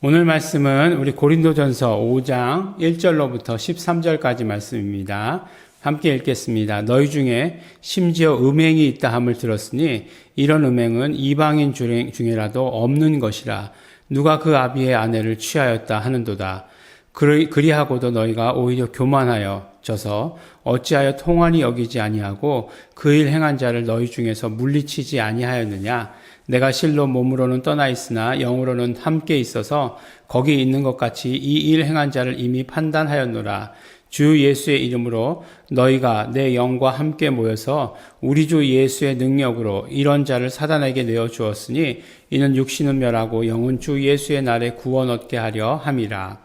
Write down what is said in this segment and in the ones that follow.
오늘 말씀은 우리 고린도전서 5장 1절로부터 13절까지 말씀입니다. 함께 읽겠습니다. 너희 중에 심지어 음행이 있다 함을 들었으니 이런 음행은 이방인 중에라도 없는 것이라. 누가 그 아비의 아내를 취하였다 하는도다. 그리하고도 너희가 오히려 교만하여 져서 어찌하여 통한이 여기지 아니하고 그 일 행한 자를 너희 중에서 물리치지 아니하였느냐. 내가 실로 몸으로는 떠나 있으나 영으로는 함께 있어서 거기 있는 것 같이 이 일 행한 자를 이미 판단하였노라. 주 예수의 이름으로 너희가 내 영과 함께 모여서 우리 주 예수의 능력으로 이런 자를 사단에게 내어주었으니 이는 육신은 멸하고 영은 주 예수의 날에 구원 얻게 하려 함이라.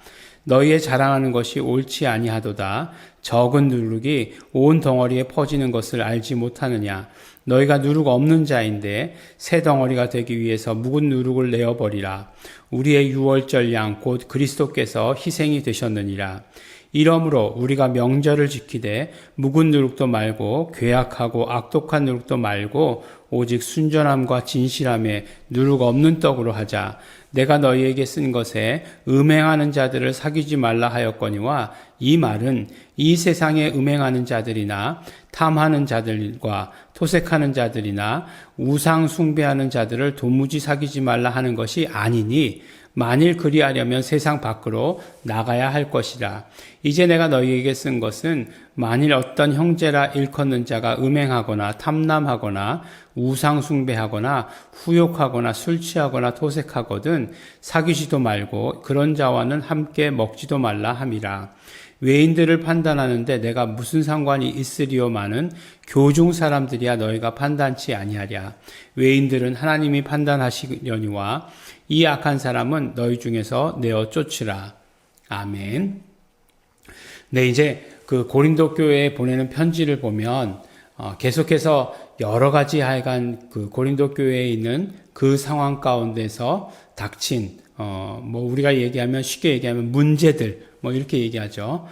너희의 자랑하는 것이 옳지 아니하도다. 적은 누룩이 온 덩어리에 퍼지는 것을 알지 못하느냐. 너희가 누룩 없는 자인데 새 덩어리가 되기 위해서 묵은 누룩을 내어버리라. 우리의 유월절 양 곧 그리스도께서 희생이 되셨느니라. 이러므로 우리가 명절을 지키되 묵은 누룩도 말고 괴악하고 악독한 누룩도 말고 오직 순전함과 진실함에 누룩 없는 떡으로 하자. 내가 너희에게 쓴 것에 음행하는 자들을 사귀지 말라 하였거니와 이 말은 이 세상에 음행하는 자들이나 탐하는 자들과 토색하는 자들이나 우상 숭배하는 자들을 도무지 사귀지 말라 하는 것이 아니니 만일 그리하려면 세상 밖으로 나가야 할 것이라. 이제 내가 너희에게 쓴 것은 만일 어떤 형제라 일컫는 자가 음행하거나 탐남하거나 우상 숭배하거나 후욕하거나 술 취하거나 토색하거든 사귀지도 말고 그런 자와는 함께 먹지도 말라 함이라. 외인들을 판단하는데 내가 무슨 상관이 있으리요마는 교중 사람들이야 너희가 판단치 아니하랴. 외인들은 하나님이 판단하시려니와 이 악한 사람은 너희 중에서 내어 쫓으라. 아멘. 네, 이제 그 고린도 교회에 보내는 편지를 보면 계속해서 여러 가지 하여간 그 고린도 교회에 있는 그 상황 가운데서 닥친 우리가 얘기하면 쉽게 얘기하면 문제들 이렇게 얘기하죠.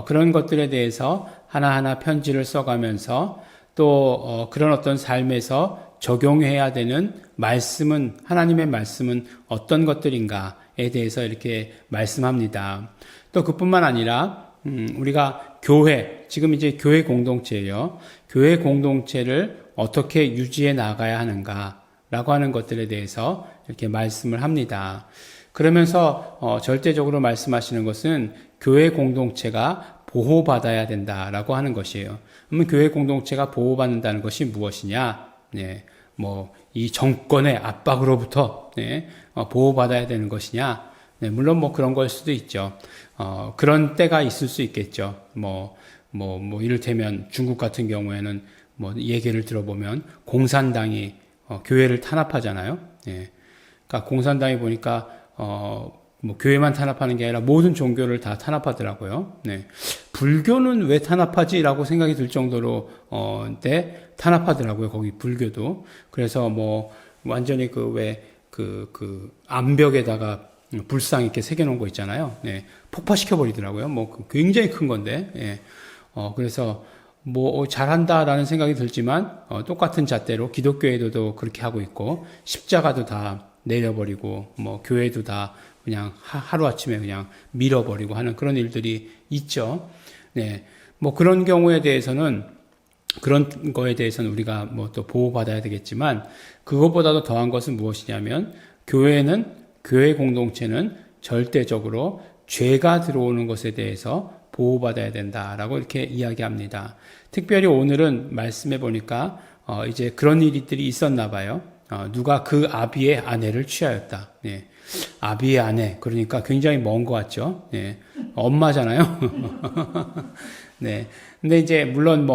그런 것들에 대해서 하나하나 편지를 써가면서 또 그런 어떤 삶에서 적용해야 되는 말씀은 하나님의 말씀은 어떤 것들인가에 대해서 이렇게 말씀합니다. 또 그뿐만 아니라 우리가 교회 지금 이제 교회 공동체예요. 교회 공동체를 어떻게 유지해 나가야 하는가라고 하는 것들에 대해서 이렇게 말씀을 합니다. 그러면서 절대적으로 말씀하시는 것은 교회 공동체가 보호받아야 된다라고 하는 것이에요. 그러면 교회 공동체가 보호받는다는 것이 무엇이냐? 네, 이 정권의 압박으로부터 보호받아야 되는 것이냐? 네, 물론 그런 걸 수도 있죠. 그런 때가 있을 수 있겠죠. 이를테면 중국 같은 경우에는 얘기를 들어보면 공산당이 교회를 탄압하잖아요. 네. 그러니까 공산당이 보니까 교회만 탄압하는 게 아니라 모든 종교를 다 탄압하더라고요. 네. 불교는 왜 탄압하지라고 생각이 들 정도로 탄압하더라고요. 거기 불교도. 그래서 완전히 암벽에다가 불상 이렇게 새겨놓은 거 있잖아요. 네. 폭파시켜 버리더라고요. 굉장히 큰 건데. 예. 그래서 잘한다라는 생각이 들지만 똑같은 잣대로 기독교에도 그렇게 하고 있고 십자가도 다 내려버리고 교회도 다 그냥 하루아침에 그냥 밀어버리고 하는 그런 일들이 있죠. 네. 그런 경우에 대해서는 그런 거에 대해서는 우리가 또 보호받아야 되겠지만 그것보다도 더한 것은 무엇이냐면 교회 공동체는 절대적으로 죄가 들어오는 것에 대해서 보호받아야 된다라고 이렇게 이야기합니다. 특별히 오늘은 말씀해 보니까 이제 그런 일들이 있었나 봐요. 누가 그 아비의 아내를 취하였다. 네. 아비의 아내, 그러니까 굉장히 먼 것 같죠. 네. 엄마잖아요. 네. 근데 이제 물론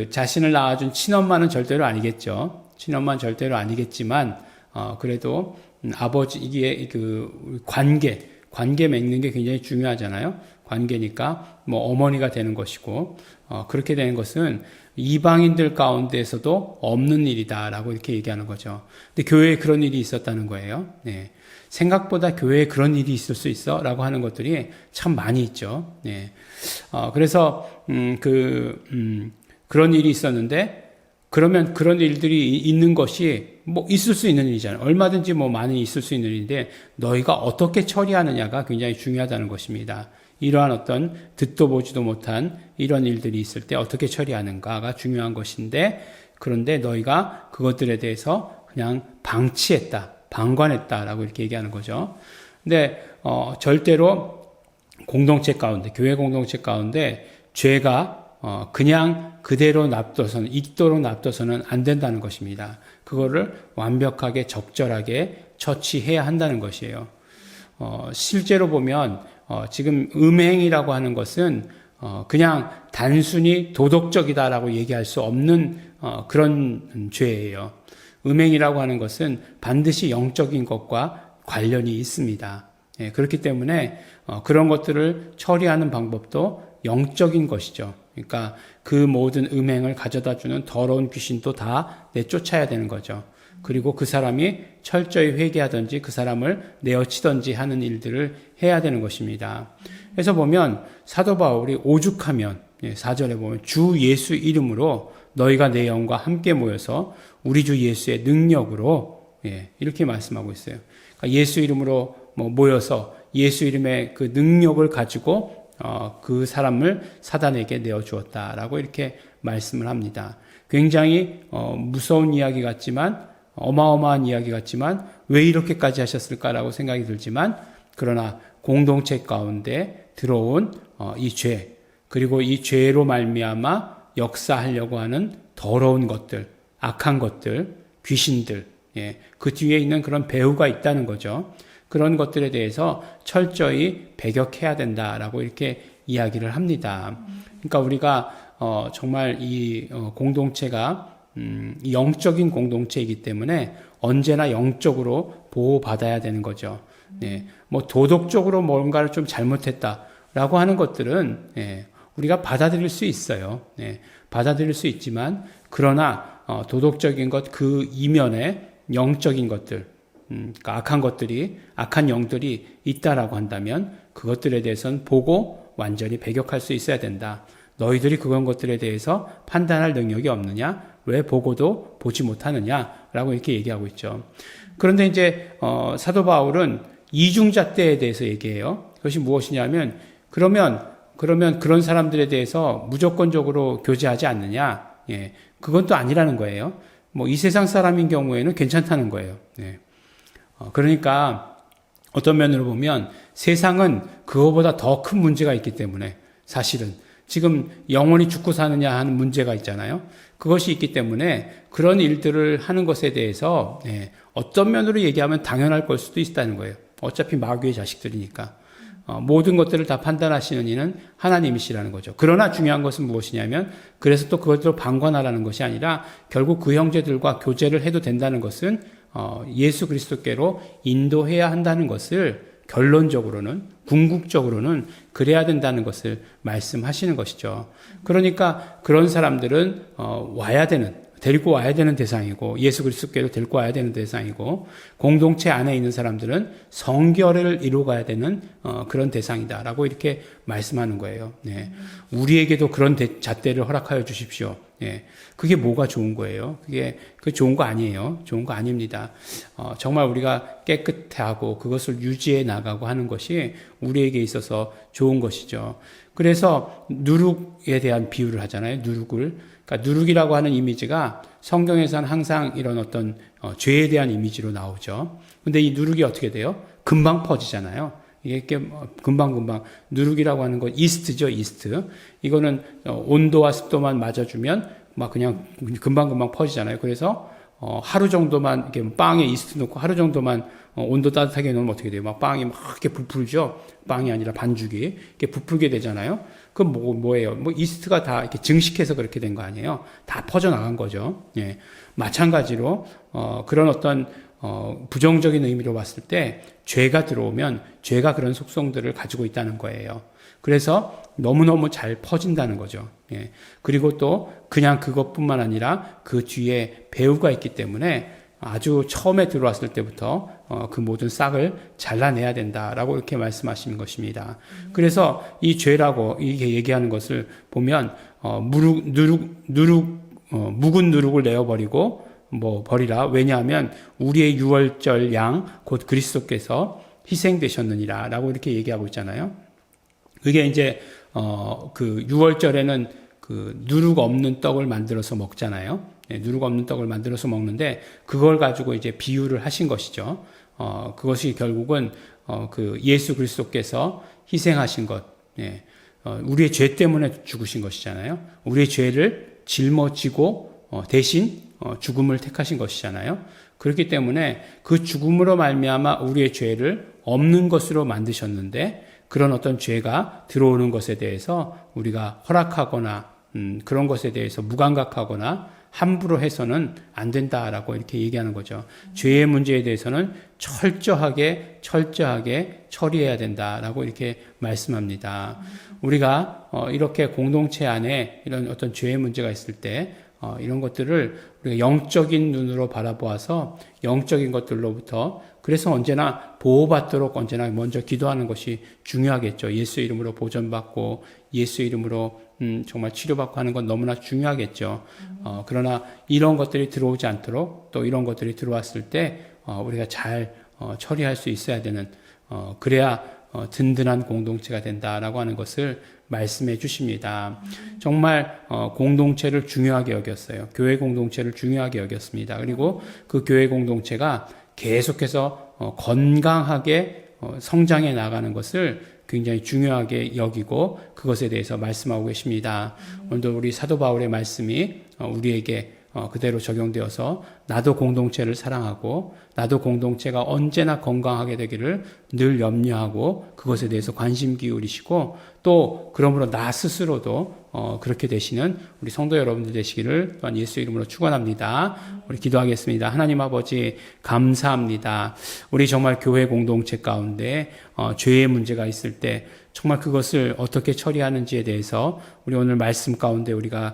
자신을 낳아준 친엄마는 절대로 아니겠죠. 친엄마는 절대로 아니겠지만 그래도 아버지의 관계 맺는 게 굉장히 중요하잖아요. 관계니까 어머니가 되는 것이고 그렇게 되는 것은 이방인들 가운데에서도 없는 일이다라고 이렇게 얘기하는 거죠. 근데 교회에 그런 일이 있었다는 거예요. 네. 생각보다 교회에 그런 일이 있을 수 있어? 라고 하는 것들이 참 많이 있죠. 네. 그래서 그런 일이 있었는데 그러면 그런 일들이 있는 것이 뭐 있을 수 있는 일이잖아요. 얼마든지 뭐 많이 있을 수 있는 일인데 너희가 어떻게 처리하느냐가 굉장히 중요하다는 것입니다. 이러한 어떤 듣도 보지도 못한 이런 일들이 있을 때 어떻게 처리하는가가 중요한 것인데, 그런데 너희가 그것들에 대해서 그냥 방치했다, 방관했다라고 이렇게 얘기하는 거죠. 근데 절대로 공동체 가운데, 교회 공동체 가운데 죄가 그냥 그대로 놔둬서는, 있도록 놔둬서는 안 된다는 것입니다. 그거를 완벽하게 적절하게 처치해야 한다는 것이에요. 실제로 보면 지금 음행이라고 하는 것은 그냥 단순히 도덕적이다라고 얘기할 수 없는 그런 죄예요. 음행이라고 하는 것은 반드시 영적인 것과 관련이 있습니다. 예, 그렇기 때문에 그런 것들을 처리하는 방법도 영적인 것이죠. 그러니까 그 모든 음행을 가져다주는 더러운 귀신도 다 내쫓아야 되는 거죠. 그리고 그 사람이 철저히 회개하든지 그 사람을 내어치든지 하는 일들을 해야 되는 것입니다. 그래서 보면 사도 바울이 오죽하면 4절에 보면 주 예수 이름으로 너희가 내 영과 함께 모여서 우리 주 예수의 능력으로 이렇게 말씀하고 있어요. 그러니까 예수 이름으로 모여서 예수 이름의 그 능력을 가지고 그 사람을 사단에게 내어주었다라고 이렇게 말씀을 합니다. 굉장히 무서운 이야기 같지만, 어마어마한 이야기 같지만 왜 이렇게까지 하셨을까라고 생각이 들지만, 그러나 공동체 가운데 들어온 이 죄, 그리고 이 죄로 말미암아 역사하려고 하는 더러운 것들, 악한 것들, 귀신들, 그 뒤에 있는 그런 배후가 있다는 거죠. 그런 것들에 대해서 철저히 배격해야 된다라고 이렇게 이야기를 합니다. 그러니까 우리가 정말 이 공동체가 영적인 공동체이기 때문에 언제나 영적으로 보호받아야 되는 거죠. 뭐 도덕적으로 뭔가를 좀 잘못했다라고 하는 것들은 우리가 받아들일 수 있어요. 받아들일 수 있지만, 그러나 도덕적인 것 그 이면에 영적인 것들, 그러니까 악한 것들이, 악한 영들이 있다라고 한다면 그것들에 대해서는 보고 완전히 배격할 수 있어야 된다. 너희들이 그런 것들에 대해서 판단할 능력이 없느냐? 왜 보고도 보지 못하느냐라고 이렇게 얘기하고 있죠. 그런데 이제 사도 바울은 이중잣대에 대해서 얘기해요. 그것이 무엇이냐면, 그러면 그런 사람들에 대해서 무조건적으로 교제하지 않느냐? 그건 또 아니라는 거예요. 뭐 이 세상 사람인 경우에는 괜찮다는 거예요. 그러니까 어떤 면으로 보면 세상은 그거보다 더 큰 문제가 있기 때문에, 사실은 지금 영원히 죽고 사느냐 하는 문제가 있잖아요. 그것이 있기 때문에 그런 일들을 하는 것에 대해서 어떤 면으로 얘기하면 당연할 걸 수도 있다는 거예요. 어차피 마귀의 자식들이니까. 모든 것들을 다 판단하시는 이는 하나님이시라는 거죠. 그러나 중요한 것은 무엇이냐면, 그래서 또 그것들로 방관하라는 것이 아니라 결국 그 형제들과 교제를 해도 된다는 것은 예수 그리스도께로 인도해야 한다는 것을 결론적으로는, 궁극적으로는 그래야 된다는 것을 말씀하시는 것이죠. 그러니까 그런 사람들은 데리고 와야 되는 대상이고, 예수 그리스도께로 데리고 와야 되는 대상이고, 공동체 안에 있는 사람들은 성결을 이루어가야 되는 그런 대상이다라고 이렇게 말씀하는 거예요. 우리에게도 그런 잣대를 허락하여 주십시오. 그게 뭐가 좋은 거예요? 그 좋은 거 아니에요. 좋은 거 아닙니다. 정말 우리가 깨끗하고 그것을 유지해 나가고 하는 것이 우리에게 있어서 좋은 것이죠. 그래서 누룩에 대한 비유를 하잖아요. 그러니까 누룩이라고 하는 이미지가 성경에서는 항상 이런 어떤 죄에 대한 이미지로 나오죠. 근데 이 누룩이 어떻게 돼요? 금방 퍼지잖아요. 이게 금방 누룩이라고 하는 건 이스트죠, 이스트. 이거는 온도와 습도만 맞아주면 막 그냥 금방 퍼지잖아요. 그래서 하루 정도만 이렇게 빵에 이스트 넣고 하루 정도만 온도 따뜻하게 놓으면 어떻게 돼요? 막 빵이 막 이렇게 부풀죠. 빵이 아니라 반죽이 이렇게 부풀게 되잖아요. 그럼 뭐예요? 뭐 이스트가 다 이렇게 증식해서 그렇게 된 거 아니에요? 다 퍼져나간 거죠. 마찬가지로 그런 어떤 부정적인 의미로 봤을 때 죄가 들어오면 죄가 그런 속성들을 가지고 있다는 거예요. 그래서 너무너무 잘 퍼진다는 거죠. 그리고 또 그냥 그것뿐만 아니라 그 뒤에 배후가 있기 때문에 아주 처음에 들어왔을 때부터 그 모든 싹을 잘라내야 된다라고 이렇게 말씀하시는 것입니다. 그래서 이 죄라고 이게 얘기하는 것을 보면 누룩 묵은 누룩을 내어버리고 버리라. 왜냐하면 우리의 유월절 양 곧 그리스도께서 희생되셨느니라 라고 이렇게 얘기하고 있잖아요. 그게 이제 그 유월절에는 그 누룩 없는 떡을 만들어서 먹잖아요. 누룩 없는 떡을 만들어서 먹는데 그걸 가지고 이제 비유를 하신 것이죠. 그것이 결국은 그 예수 그리스도께서 희생하신 것, 우리의 죄 때문에 죽으신 것이잖아요. 우리의 죄를 짊어지고 대신 죽음을 택하신 것이잖아요. 그렇기 때문에 그 죽음으로 말미암아 우리의 죄를 없는 것으로 만드셨는데 그런 어떤 죄가 들어오는 것에 대해서 우리가 허락하거나 그런 것에 대해서 무감각하거나 함부로 해서는 안 된다라고 이렇게 얘기하는 거죠. 죄의 문제에 대해서는 철저하게 처리해야 된다라고 이렇게 말씀합니다. 우리가 이렇게 공동체 안에 이런 어떤 죄의 문제가 있을 때 이런 것들을 우리가 영적인 눈으로 바라보아서 영적인 것들로부터 그래서 언제나 보호받도록 언제나 먼저 기도하는 것이 중요하겠죠. 예수 이름으로 보존받고 예수 이름으로 정말 치료받고 하는 건 너무나 중요하겠죠. 그러나 이런 것들이 들어오지 않도록 또 이런 것들이 들어왔을 때 우리가 잘 처리할 수 있어야 되는 그래야 든든한 공동체가 된다라고 하는 것을 말씀해 주십니다. 정말 공동체를 중요하게 여겼어요. 교회 공동체를 중요하게 여겼습니다. 그리고 그 교회 공동체가 계속해서 건강하게 성장해 나가는 것을 굉장히 중요하게 여기고 그것에 대해서 말씀하고 계십니다. 오늘도 우리 사도 바울의 말씀이 우리에게 그대로 적용되어서 나도 공동체를 사랑하고 나도 공동체가 언제나 건강하게 되기를 늘 염려하고 그것에 대해서 관심 기울이시고 또 그러므로 나 스스로도 그렇게 되시는 우리 성도 여러분들 되시기를 또한 예수 이름으로 축원합니다. 우리 기도하겠습니다. 하나님 아버지 감사합니다. 우리 정말 교회 공동체 가운데 죄의 문제가 있을 때 정말 그것을 어떻게 처리하는지에 대해서 우리 오늘 말씀 가운데 우리가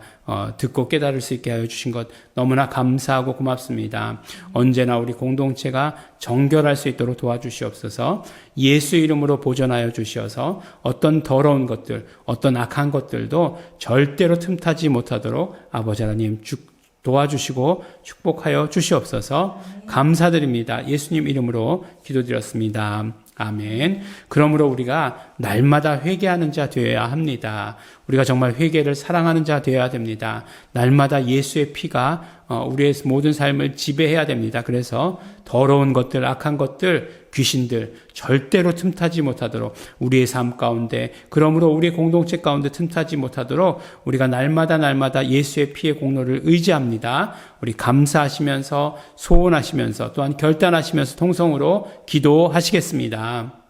듣고 깨달을 수 있게 하여 주신 것 너무나 감사하고 고맙습니다. 언제나 우리 공동체가 정결할 수 있도록 도와주시옵소서. 예수 이름으로 보존하여 주시어서 어떤 더러운 것들, 어떤 악한 것들도 절대로 틈타지 못하도록 아버지 하나님 도와주시고 축복하여 주시옵소서. 감사드립니다. 예수님 이름으로 기도드렸습니다. 아멘. 그러므로 우리가 날마다 회개하는 자 되어야 합니다. 우리가 정말 회개를 사랑하는 자 되어야 됩니다. 날마다 예수의 피가 우리의 모든 삶을 지배해야 됩니다. 그래서 더러운 것들, 악한 것들, 귀신들 절대로 틈타지 못하도록 우리의 삶 가운데 그러므로 우리의 공동체 가운데 틈타지 못하도록 우리가 날마다 예수의 피의 공로를 의지합니다. 우리 감사하시면서 소원하시면서 또한 결단하시면서 통성으로 기도하시겠습니다.